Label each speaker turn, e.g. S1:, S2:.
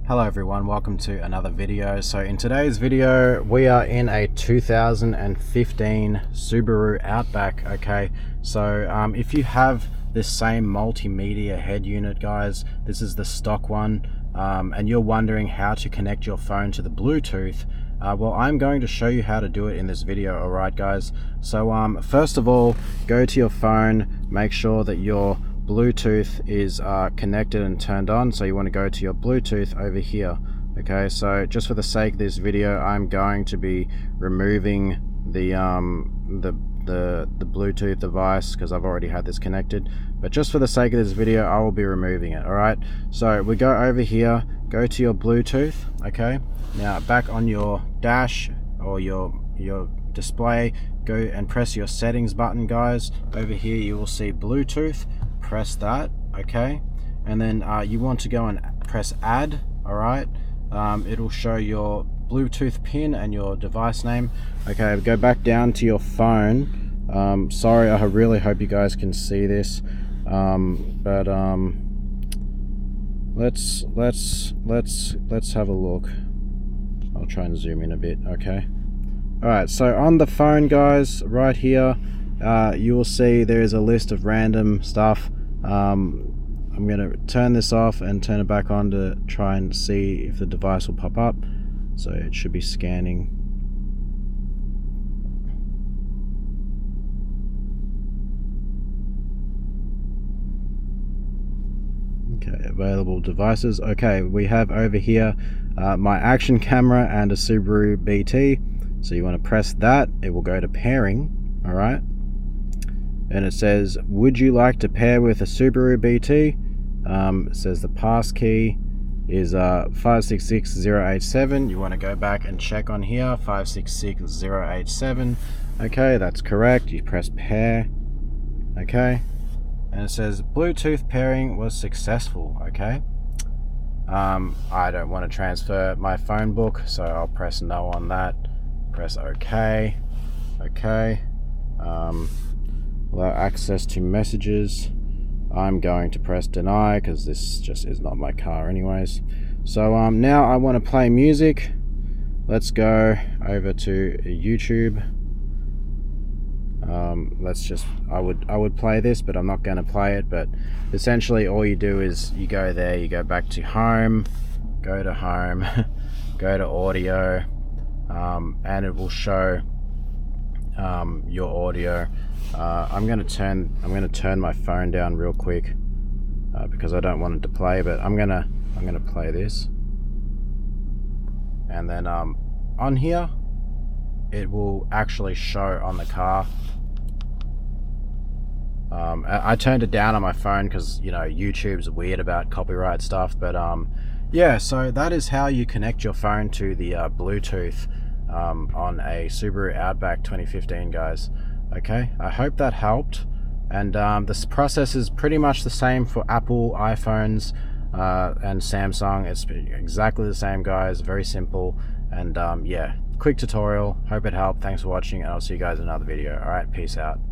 S1: Hello everyone, welcome to another video. So in today's video we are in a 2015 Subaru Outback. Okay, so if you have this same multimedia head unit, guys, this is the stock one, and you're wondering how to connect your phone to the Bluetooth, well, I'm going to show you how to do it in this video. Alright guys, so first of all, go to your phone, make sure that your Bluetooth is connected and turned on. So you want to go to your Bluetooth over here. Okay, so just for the sake of this video, I'm going to be removing the Bluetooth device because I've already had this connected, but just for the sake of this video I will be removing it. Alright, so we go over here, go to your Bluetooth. Okay, now back on your dash or your display, go and press your settings button, guys. Over here you will see Bluetooth, press that. Okay, and then you want to go and press add. All right, it'll show your Bluetooth pin and your device name. Okay, go back down to your phone. Sorry, I really hope you guys can see this, but let's have a look. I'll try and zoom in a bit. Okay, all right, so on the phone, guys, right here you will see there is a list of random stuff. I'm going to turn this off and turn it back on to try and see if the device will pop up. So it should be scanning. Okay, available devices. Okay, we have over here my action camera and a Subaru BT. So you want to press that, it will go to pairing. All right, and it says, would you like to pair with a Subaru BT? It says the pass key is 566087. You want to go back and check on here, 566087. Okay, that's correct. You press pair. Okay, and it says Bluetooth pairing was successful. Okay, I don't want to transfer my phone book, so I'll press no on that. Press OK. Okay, allow access to messages. I'm going to press deny because this just is not my car anyways. So now I want to play music. Let's go over to YouTube. I would play this, but I'm not going to play it. But essentially all you do is you go there, you go back to home, go to home, go to audio, and it will show your audio. I'm going to turn my phone down real quick because I don't want it to play, but I'm gonna play this, and then on here it will actually show on the car. I turned it down on my phone because, you know, YouTube's weird about copyright stuff, but yeah, so that is how you connect your phone to the Bluetooth on a Subaru Outback 2015, guys. Okay, I hope that helped, and this process is pretty much the same for Apple iPhones and Samsung. It's exactly the same, guys. Very simple, and yeah, quick tutorial. Hope it helped. Thanks for watching, and I'll see you guys in another video. All right, peace out.